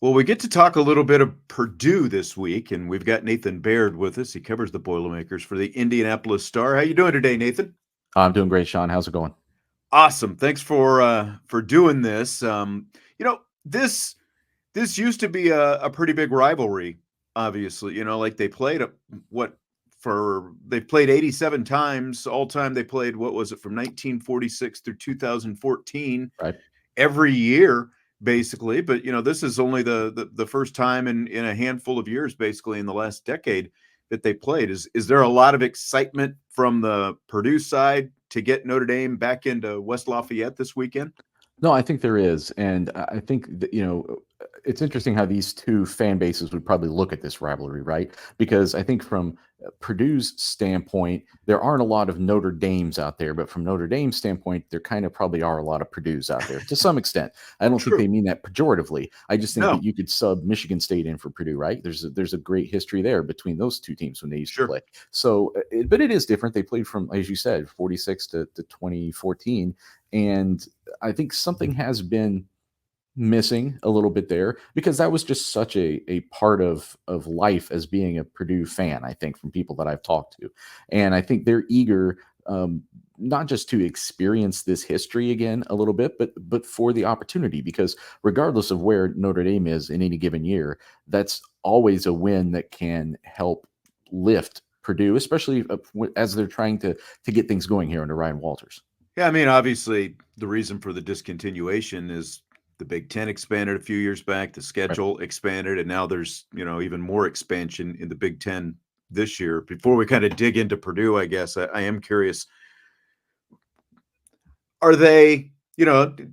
Well, we get to talk a little bit of Purdue this week, and we've got Nathan Baird with us. He covers the Boilermakers for the Indianapolis Star. How you doing today, Nathan? I'm doing great, Sean. How's it going? Awesome. Thanks for doing this. You know this this used to be a pretty big rivalry. Obviously, like they played what they've played 87 times all time. They played what was it from 1946 through 2014 Right. every year basically, but this is only the first time in a handful of years basically in the last decade that they played. Is there a lot of excitement from the Purdue side to get Notre Dame back into West Lafayette this weekend? No, I think there is, and I think that, it's interesting how these two fan bases would probably look at this rivalry, right? Because I think from Purdue's standpoint, there aren't a lot of Notre Dames out there, but from Notre Dame's standpoint, there kind of probably are a lot of Purdue's out there to some extent. I don't think True. they mean that pejoratively. I just think that No. you could sub Michigan State in for Purdue, right? There's a great history there between those two teams when they used to Sure. play. So, but it is different. They played from, as you said, 46 to 2014, and I think something has been missing a little bit there because that was just such a part of life as being a Purdue fan. I think from people that I've talked to, and I think they're eager. Not just to experience this history again a little bit, but for the opportunity, because regardless of where Notre Dame is in any given year, that's always a win that can help lift Purdue, especially as they're trying to get things going here under Ryan Walters. Yeah, I mean, obviously, the reason for the discontinuation is the Big Ten expanded a few years back, the Right. schedule expanded, and now there's, even more expansion in the Big Ten this year. Before we kind of dig into Purdue, I guess I am curious, are they,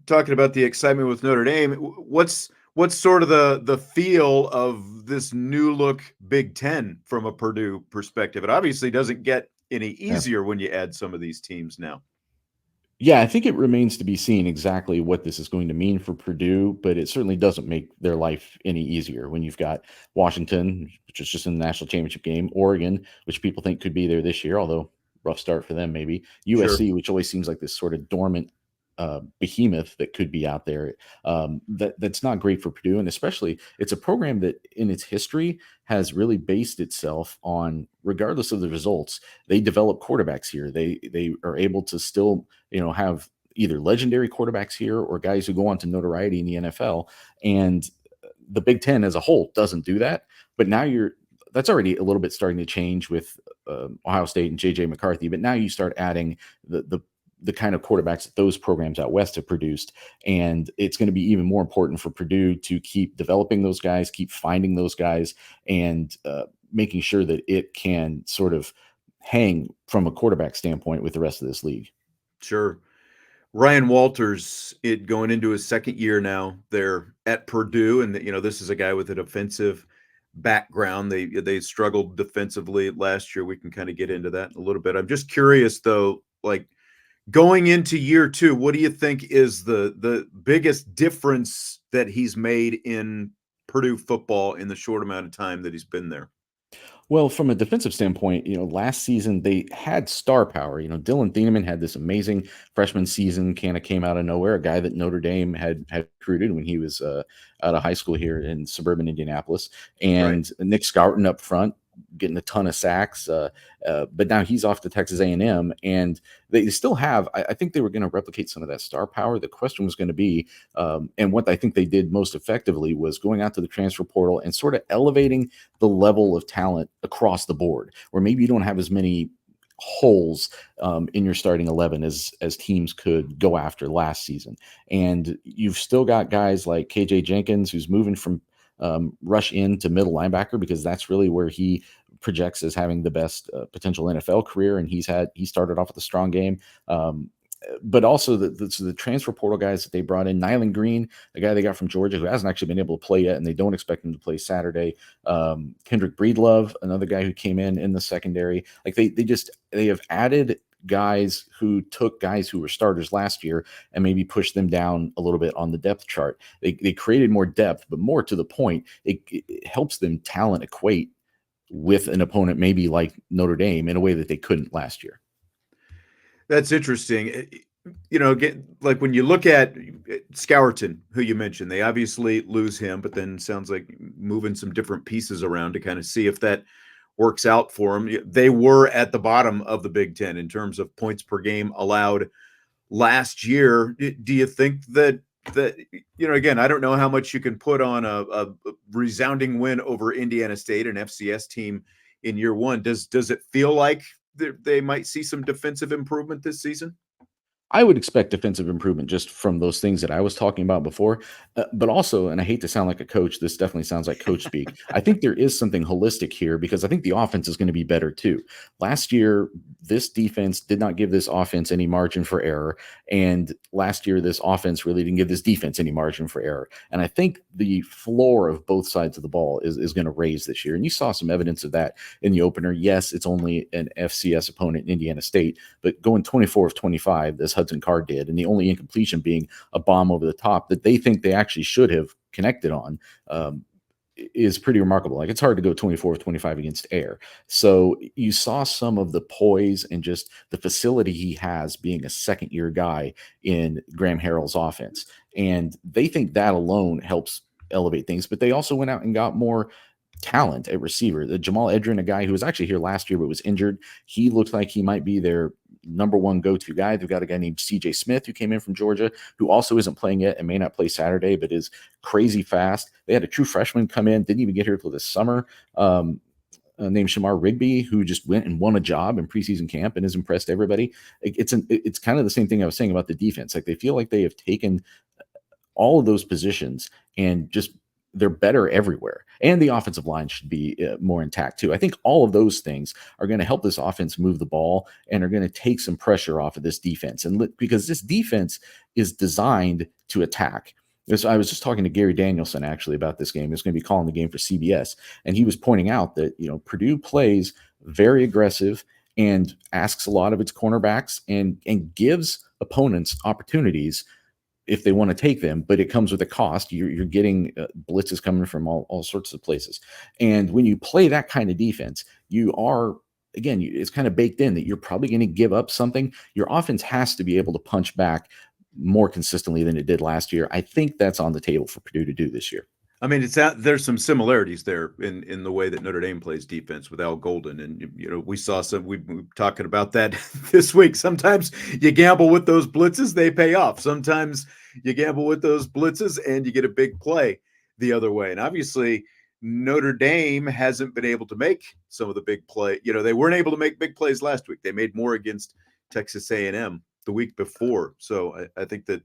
talking about the excitement with Notre Dame, what's sort of the feel of this new look Big Ten from a Purdue perspective? It obviously doesn't get any Yeah. easier when you add some of these teams now. Yeah, I think it remains to be seen exactly what this is going to mean for Purdue, but it certainly doesn't make their life any easier when you've got Washington, which is just in the national championship game, Oregon, which people think could be there this year, although rough start for them maybe, Sure. USC, which always seems like this sort of dormant behemoth that could be out there. That's not great for Purdue, and especially it's a program that in its history has really based itself on, regardless of the results, they develop quarterbacks here. They are able to still have either legendary quarterbacks here or guys who go on to notoriety in the NFL. And the Big Ten as a whole doesn't do that. But now that's already a little bit starting to change with Ohio State and JJ McCarthy. But now you start adding the kind of quarterbacks that those programs out west have produced. And it's going to be even more important for Purdue to keep developing those guys, keep finding those guys, and making sure that it can sort of hang from a quarterback standpoint with the rest of this league. Sure. Ryan Walters, it going into his second year now there at Purdue, and this is a guy with a defensive background. They struggled defensively last year. We can kind of get into that in a little bit. I'm just curious though, like going into year two, what do you think is the biggest difference that he's made in Purdue football in the short amount of time that he's been there? Well, from a defensive standpoint, last season they had star power. Dylan Thieneman had this amazing freshman season, kind of came out of nowhere. A guy that Notre Dame had recruited when he was out of high school here in suburban Indianapolis, Right. and Nick Scourton up front, getting a ton of sacks. But now he's off to Texas A&M, and they still have. I think they were going to replicate some of that star power. The question was going to be, and what I think they did most effectively was going out to the transfer portal and sort of elevating the level of talent across the board, where maybe you don't have as many holes in your starting 11 as teams could go after last season. And you've still got guys like KJ Jenkins, who's moving from rush in to middle linebacker, because that's really where he projects as having the best potential NFL career. And he started off with a strong game. But also the transfer portal guys that they brought in, Nyland Green, the guy they got from Georgia, who hasn't actually been able to play yet, and they don't expect him to play Saturday. Kendrick Breedlove, another guy who came in the secondary. Like they have added guys who took guys who were starters last year and maybe pushed them down a little bit on the depth chart. They created more depth, but more to the point, it helps them talent equate with an opponent maybe like Notre Dame in a way that they couldn't last year. That's interesting. Get like when you look at Scourton, who you mentioned, they obviously lose him, but then sounds like moving some different pieces around to kind of see if that works out for them. They were at the bottom of the Big Ten in terms of points per game allowed last year. Do you think that again, I don't know how much you can put on a resounding win over Indiana State, an FCS team in year one? Does it feel like they might see some defensive improvement this season? I would expect defensive improvement just from those things that I was talking about before. But also, and I hate to sound like a coach, this definitely sounds like coach speak. I think there is something holistic here because I think the offense is going to be better too. Last year, this defense did not give this offense any margin for error. And last year, this offense really didn't give this defense any margin for error. And I think the floor of both sides of the ball is going to raise this year. And you saw some evidence of that in the opener. Yes, it's only an FCS opponent in Indiana State, but going 24 of 25, this Hudson Card did, and the only incompletion being a bomb over the top that they think they actually should have connected on, is pretty remarkable. Like, it's hard to go 24 of 25 against air. So you saw some of the poise and just the facility he has being a second-year guy in Graham Harrell's offense. And they think that alone helps elevate things, but they also went out and got more talent at receiver. The Jamal Edrin, a guy who was actually here last year but was injured, he looked like he might be their number one go-to guy. They've got a guy named CJ Smith who came in from Georgia, who also isn't playing yet and may not play Saturday, but is crazy fast. They had a true freshman come in, didn't even get here till this summer, named Shamar Rigby, who just went and won a job in preseason camp and has impressed everybody. It's kind of the same thing I was saying about the defense. Like, they feel like they have taken all of those positions and just they're better everywhere. And the offensive line should be more intact too. I think all of those things are going to help this offense move the ball and are going to take some pressure off of this defense. And because this defense is designed to attack. I was just talking to Gary Danielson actually about this game. He's going to be calling the game for CBS. And he was pointing out that, Purdue plays very aggressive and asks a lot of its cornerbacks and gives opponents opportunities if they want to take them, but it comes with a cost. You're getting blitzes coming from all sorts of places. And when you play that kind of defense, you are, again, it's kind of baked in that you're probably going to give up something. Your offense has to be able to punch back more consistently than it did last year. I think that's on the table for Purdue to do this year. I mean, there's some similarities there in the way that Notre Dame plays defense with Al Golden, and we saw some. We were talking about that this week. Sometimes you gamble with those blitzes, they pay off. Sometimes you gamble with those blitzes and you get a big play the other way. And obviously, Notre Dame hasn't been able to make some of the big play. They weren't able to make big plays last week. They made more against Texas A&M the week before. So I think that,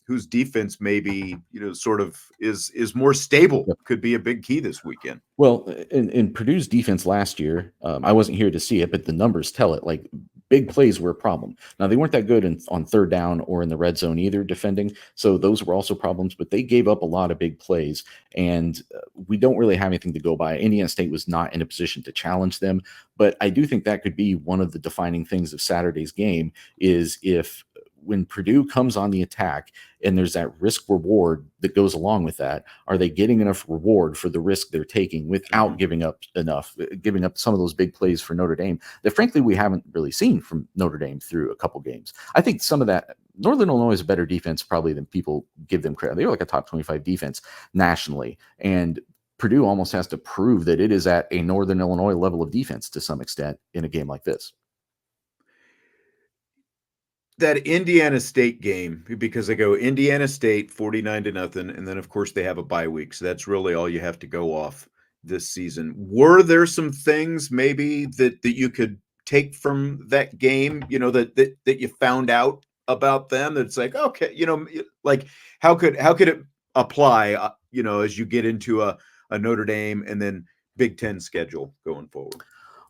whose defense maybe, sort of is more stable could be a big key this weekend. Well, in Purdue's defense last year, I wasn't here to see it, but the numbers tell it. Like, big plays were a problem. Now, they weren't that good on third down or in the red zone either defending. So those were also problems, but they gave up a lot of big plays, and we don't really have anything to go by. Indiana State was not in a position to challenge them, but I do think that could be one of the defining things of Saturday's game is if when Purdue comes on the attack and there's that risk reward that goes along with that, are they getting enough reward for the risk they're taking without giving up some of those big plays for Notre Dame that frankly we haven't really seen from Notre Dame through a couple games? I think some of that, Northern Illinois is a better defense probably than people give them credit. They were like a top 25 defense nationally, and Purdue almost has to prove that it is at a Northern Illinois level of defense to some extent in a game like this. That Indiana State game, because they go Indiana State 49-0, and then of course they have a bye week. So that's really all you have to go off this season. Were there some things maybe that you could take from that game, that you found out about them that's like, okay, like how could it apply, as you get into a Notre Dame and then Big Ten schedule going forward?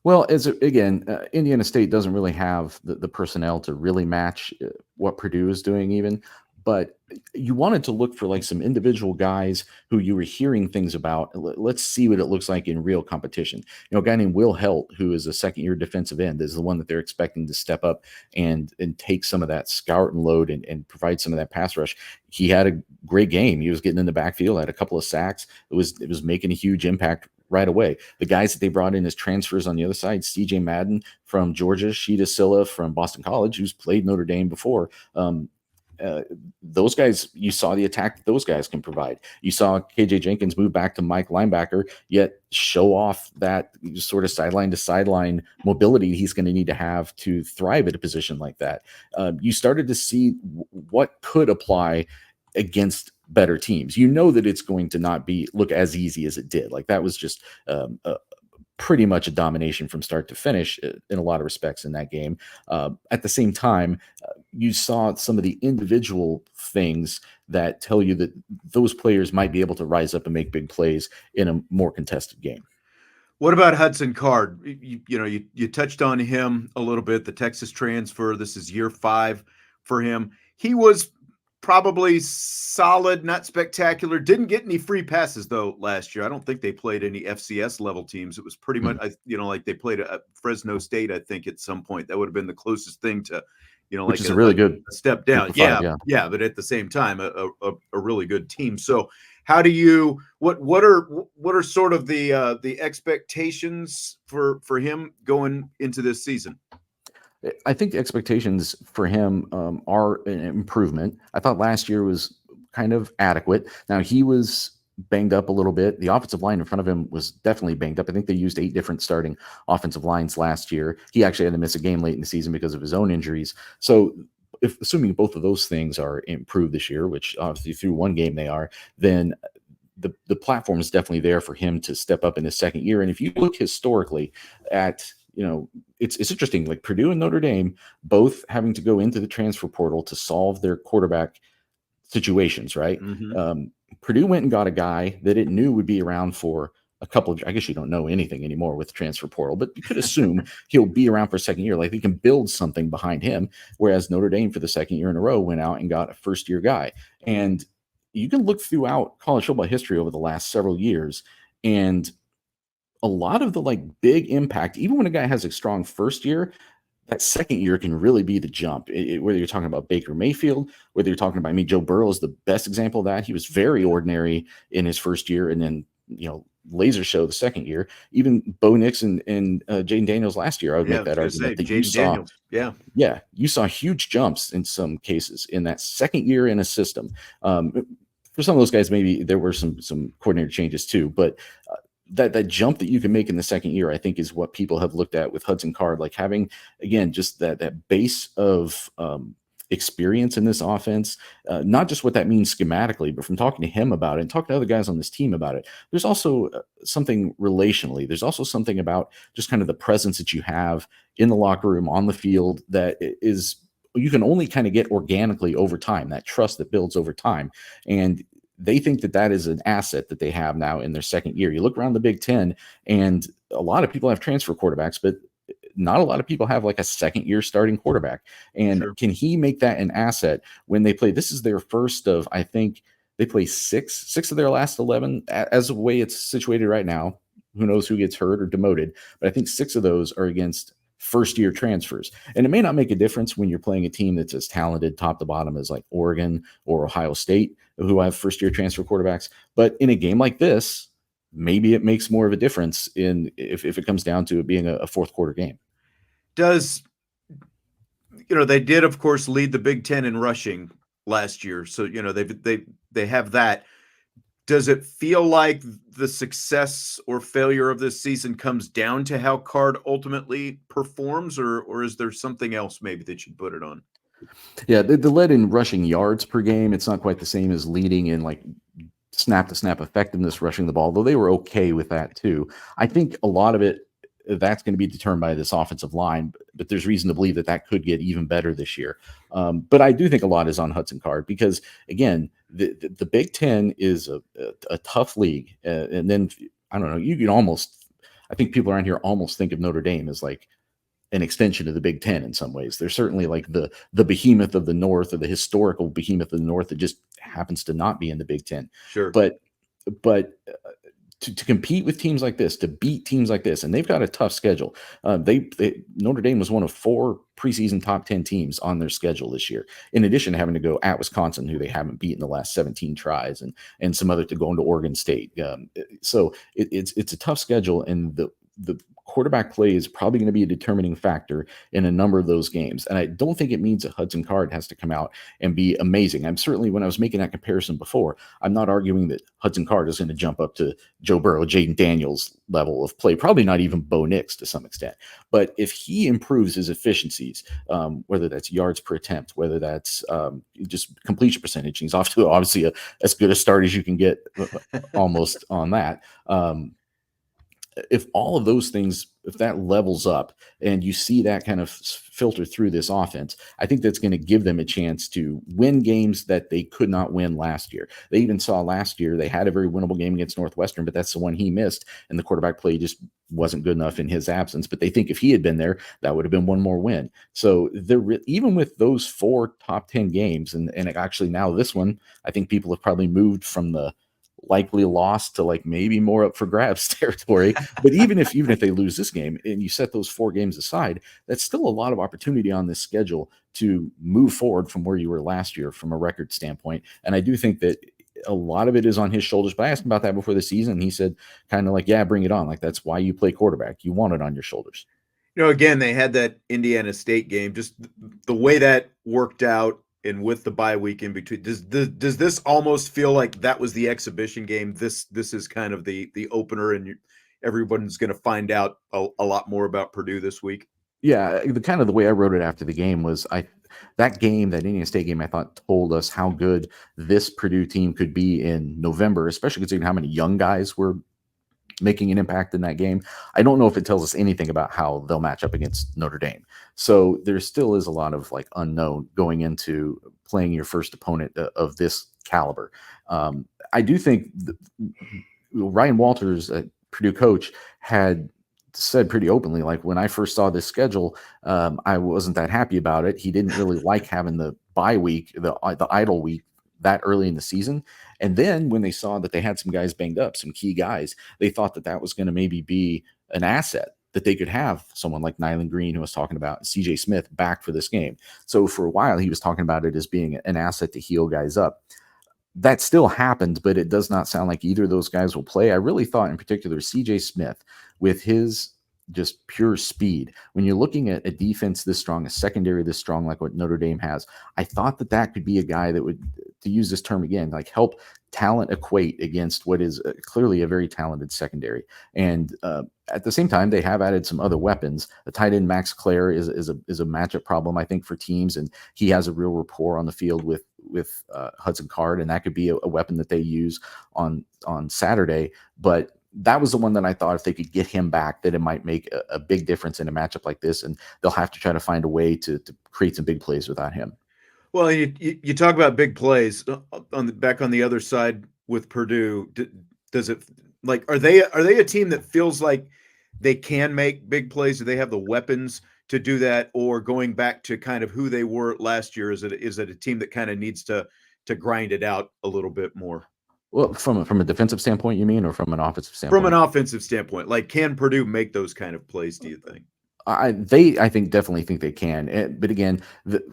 Well, Indiana State doesn't really have the personnel to really match what Purdue is doing even, but you wanted to look for like some individual guys who you were hearing things about. Let's see what it looks like in real competition. A guy named Will Helt, who is a second-year defensive end, is the one that they're expecting to step up and take some of that scout and load and provide some of that pass rush. He had a great game. He was getting in the backfield, had a couple of sacks. It was making a huge impact right away. The guys that they brought in as transfers on the other side, CJ Madden from Georgia, Sheeta Silla from Boston College, who's played Notre Dame before. Those guys, you saw the attack that those guys can provide. You saw KJ Jenkins move back to Mike linebacker, yet show off that sort of sideline to sideline mobility he's going to need to have to thrive at a position like that. You started to see what could apply against better teams. You know that it's going to not look as easy as it did. Like that was just pretty much a domination from start to finish in a lot of respects in that game. At the same time, you saw some of the individual things that tell you that those players might be able to rise up and make big plays in a more contested game. What about Hudson Card? You touched on him a little bit, the Texas transfer. This is year 5 for him. He was probably solid, not spectacular. Didn't get any free passes though last year. I don't think they played any FCS level teams. It was pretty much, like they played at Fresno State, I think, at some point. That would have been the closest thing to, which is a really good step down. Yeah. But at the same time, a really good team. So how do you, what are sort of the expectations for him going into this season? I think the expectations for him are an improvement. I thought last year was kind of adequate. Now he was banged up a little bit. The offensive line in front of him was definitely banged up. I think they used 8 different starting offensive lines last year. He actually had to miss a game late in the season because of his own injuries. So assuming both of those things are improved this year, which obviously through one game they are, then the platform is definitely there for him to step up in his second year. And if you look historically at, it's interesting, like Purdue and Notre Dame both having to go into the transfer portal to solve their quarterback situations, right? Mm-hmm. Purdue went and got a guy that it knew would be around for a couple of, I guess you don't know anything anymore with transfer portal, but you could assume he'll be around for a second year. Like they can build something behind him. Whereas Notre Dame for the second year in a row went out and got a first year guy. And you can look throughout college football history over the last several years, and a lot of the like big impact, even when a guy has a strong first year, that second year can really be the jump. Whether you're talking about Baker Mayfield, whether you're talking about, Joe Burrow is the best example of that. He was very ordinary in his first year, and then laser show the second year. Even Bo Nix and Jaden Daniels last year, I would make that argument that you saw. Daniels. Yeah, you saw huge jumps in some cases in that second year in a system. For some of those guys, maybe there were some coordinator changes too, but that jump that you can make in the second year, I think, is what people have looked at with Hudson Card, like having, again, just that base of experience in this offense, not just what that means schematically, but from talking to him about it and talking to other guys on this team about it, there's also something relationally. There's also something about just kind of the presence that you have in the locker room, on the field, that is, you can only kind of get organically over time, that trust that builds over time. And they think that is an asset that they have now in their second year. You look around the Big Ten, and a lot of people have transfer quarterbacks, but not a lot of people have like a second year starting quarterback. And Sure. Can he make that an asset when they play? This is their first of, I think they play six of their last 11 as the way it's situated right now. Who knows who gets hurt or demoted, but I think 6 of those are against first year transfers. And it may not make a difference when you're playing a team that's as talented top to bottom as like Oregon or Ohio State, who have first year transfer quarterbacks. But in a game like this, maybe it makes more of a difference in if it comes down to it being a fourth quarter game. They did, of course, lead the Big Ten in rushing last year. So, they have that. Does it feel like the success or failure of this season comes down to how Card ultimately performs, or is there something else maybe that you'd put it on? Yeah, the lead in rushing yards per game, it's not quite the same as leading in like snap to snap effectiveness rushing the ball, though they were okay with that too. I think a lot of it, that's going to be determined by this offensive line, but there's reason to believe that could get even better this year. But I do think a lot is on Hudson Card because, again, the Big Ten is a tough league. And then, I don't know, you can almost, I think people around here almost think of Notre Dame as like an extension of the Big Ten in some ways. They're certainly like the behemoth of the North, or the historical behemoth of the North that just happens to not be in the Big Ten. Sure. But to compete with teams like this, to beat teams like this, and they've got a tough schedule. They Notre Dame was one of 4 preseason top 10 teams on their schedule this year. In addition to having to go at Wisconsin, who they haven't beaten the last 17 tries, and some other to go into Oregon State. So it's a tough schedule, and the quarterback play is probably going to be a determining factor in a number of those games. And I don't think it means that Hudson Card has to come out and be amazing. I'm certainly, when I was making that comparison before, I'm not arguing that Hudson Card is going to jump up to Joe Burrow, Jaden Daniels level of play, probably not even Bo Nix to some extent. But if he improves his efficiencies, whether that's yards per attempt, whether that's just completion percentage, he's off to obviously as good a start as you can get almost on that. If all of those things, if that levels up and you see that kind of filter through this offense, I think that's going to give them a chance to win games that they could not win last year. They even saw last year they had a very winnable game against Northwestern, but that's the one he missed, and the quarterback play just wasn't good enough in his absence. But they think if he had been there, that would have been one more win. So even with those 4 top 10 games, and actually now this one, I think people have probably moved from the likely loss to like maybe more up for grabs territory. But even if they lose this game and you set those 4 games aside, that's still a lot of opportunity on this schedule to move forward from where you were last year from a record standpoint. And I do think that a lot of it is on his shoulders. But I asked him about that before the season. He said kind of like, yeah, bring it on. Like, that's why you play quarterback. You want it on your shoulders. Again, they had that Indiana State game, just the way that worked out, and with the bye week in between, does this almost feel like that was the exhibition game? This is kind of the opener, and everyone's going to find out a lot more about Purdue this week. Yeah, the way I wrote it after the game was that Indiana State game, I thought told us how good this Purdue team could be in November, especially considering how many young guys were making an impact in that game. I don't know if it tells us anything about how they'll match up against Notre Dame. So there still is a lot of like unknown going into playing your first opponent of this caliber. I do think Ryan Walters, Purdue coach, had said pretty openly, like, when I first saw this schedule, I wasn't that happy about it. He didn't really like having the bye week, the idle week that early in the season. And then when they saw that they had some guys banged up, some key guys, they thought that was going to maybe be an asset, that they could have someone like Nyland Green, who was talking about CJ Smith, back for this game. So for a while, he was talking about it as being an asset to heal guys up. That still happened, but it does not sound like either of those guys will play. I really thought in particular CJ Smith, with his just pure speed, when you're looking at a defense this strong, a secondary this strong like what Notre Dame has, I thought that could be a guy that would, to use this term again, like help talent equate against what is clearly a very talented secondary. And at the same time, they have added some other weapons. The tight end Max Clare is a matchup problem, I think, for teams, and he has a real rapport on the field with Hudson Card, and that could be a weapon that they use on Saturday. But that was the one that I thought if they could get him back, that it might make a big difference in a matchup like this, and they'll have to try to find a way to create some big plays without him. Well, you talk about big plays on the other side with Purdue. Does it, like, are they a team that feels like they can make big plays? Do they have the weapons to do that? Or going back to kind of who they were last year, is it a team that kind of needs to grind it out a little bit more? Well, from a defensive standpoint, you mean, or from an offensive standpoint? From an offensive standpoint, like, can Purdue make those kind of plays, do you think? I definitely think they can. But again,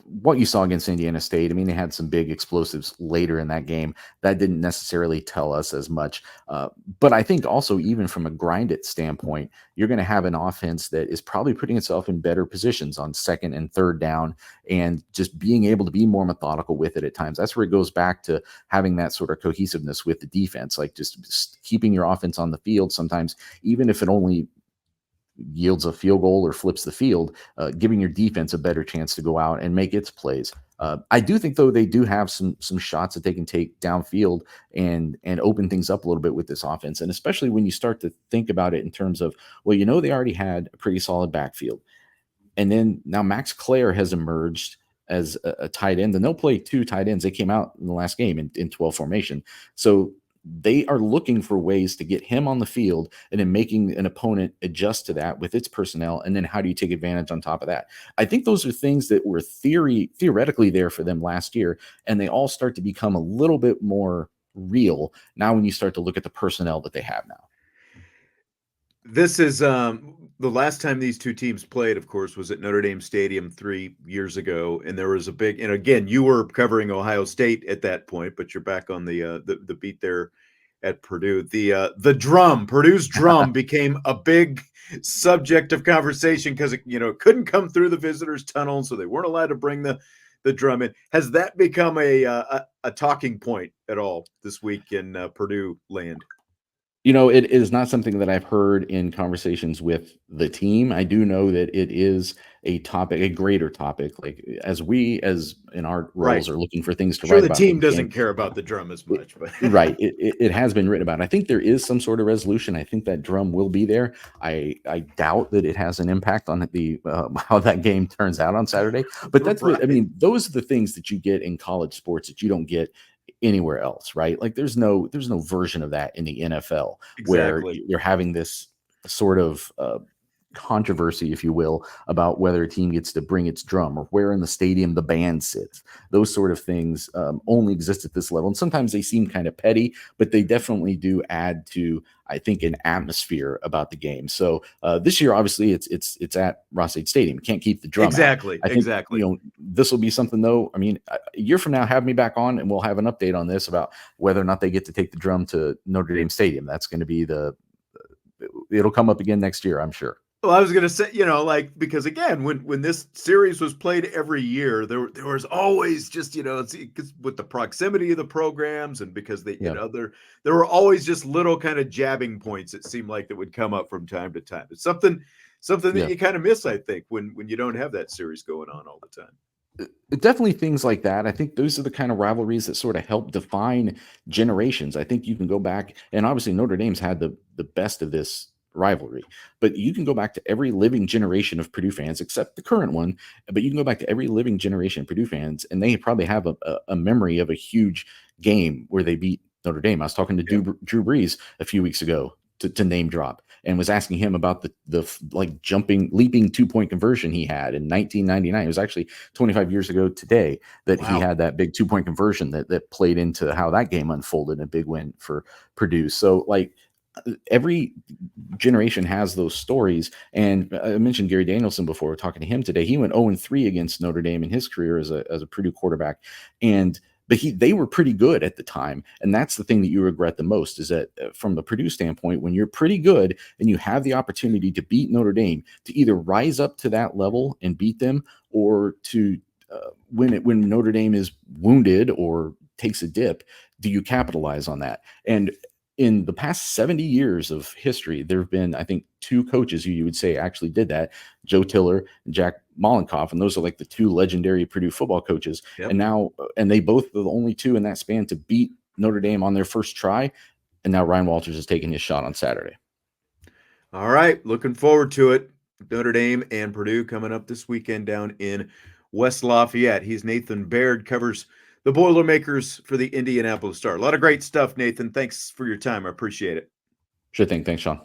what you saw against Indiana State, I mean, they had some big explosives later in that game. That didn't necessarily tell us as much. But I think also, even from a grind it standpoint, you're going to have an offense that is probably putting itself in better positions on second and third down, and just being able to be more methodical with it at times. That's where it goes back to having that sort of cohesiveness with the defense, like just keeping your offense on the field sometimes, even if it only yields a field goal or flips the field, giving your defense a better chance to go out and make its plays. I do think, though, they do have some shots that they can take downfield and open things up a little bit with this offense. And especially when you start to think about it in terms of, well, they already had a pretty solid backfield. And then now Max Clare has emerged as a tight end, and they'll play 2 tight ends. They came out in the last game in 12 formation. So they are looking for ways to get him on the field, and then making an opponent adjust to that with its personnel. And then how do you take advantage on top of that? I think those are things that were theoretically there for them last year, and they all start to become a little bit more real now when you start to look at the personnel that they have now. This is the last time these two teams played, of course, was at Notre Dame Stadium 3 years ago, and there was a big. And again, you were covering Ohio State at that point, but you're back on the beat there at Purdue. The drum, Purdue's drum, became a big subject of conversation because it couldn't come through the visitors' tunnel, so they weren't allowed to bring the drum in. Has that become a talking point at all this week in Purdue land? It is not something that I've heard in conversations with the team. I do know that it is a topic, a greater topic. Like as we, as in our Right. roles, are looking for things to Sure, write the about for team the game. doesn't care about the drum as much, but Right. It has been written about. I think there is some sort of resolution. I think that drum will be there. I doubt that it has an impact on the how that game turns out on Saturday. But that's what I right. mean. Those are the things that you get in college sports that you don't get anywhere else, right? Like there's no version of that in the NFL where Exactly. you're having this sort of controversy, if you will, about whether a team gets to bring its drum or where in the stadium the band sits. Those sort of things only exist at this level. And sometimes they seem kind of petty, but they definitely do add to, I think, an atmosphere about the game. So this year, obviously, it's at Ross-Ade Stadium. Can't keep the drum out. Exactly. I think Exactly. this will be something though. I mean, a year from now, have me back on, and we'll have an update on this about whether or not they get to take the drum to Notre Dame Stadium. That's going to be it'll come up again next year, I'm sure. Well, I was gonna say, because again, when this series was played every year, there was always just, it's with the proximity of the programs, and because Yeah. there were always just little kind of jabbing points, it seemed like, that would come up from time to time. It's something that Yeah. you kind of miss, I think, when you don't have that series going on all the time. Definitely things like that. I think those are the kind of rivalries that sort of help define generations. I think you can go back, and obviously Notre Dame's had the best of this rivalry, but you can go back to every living generation of Purdue fans, except the current one. But you can go back to every living generation of Purdue fans, and they probably have a memory of a huge game where they beat Notre Dame. I was talking to Yeah. Drew Brees a few weeks ago to name drop, and was asking him about the like leaping 2-point conversion he had in 1999. It was actually 25 years ago today that he Wow. had that big 2-point conversion that played into how that game unfolded in a big win for Purdue. So like every generation has those stories. And I mentioned Gary Danielson before. We're talking to him today. He went 0-3 against Notre Dame in his career as a Purdue quarterback. But they were pretty good at the time. And that's the thing that you regret the most, is that from the Purdue standpoint, when you're pretty good and you have the opportunity to beat Notre Dame, to either rise up to that level and beat them, or to when Notre Dame is wounded or takes a dip, do you capitalize on that? And in the past 70 years of history, there have been, I think, two coaches who you would say actually did that: Joe Tiller and Jack Mollenkoff. And those are like the two legendary Purdue football coaches. Yep. And they both are the only two in that span to beat Notre Dame on their first try. And now Ryan Walters is taking his shot on Saturday. All right, looking forward to it. Notre Dame and Purdue coming up this weekend down in West Lafayette. He's Nathan Baird, covers the Boilermakers for the Indianapolis Star. A lot of great stuff, Nathan. Thanks for your time. I appreciate it. Sure thing. Thanks, Sean.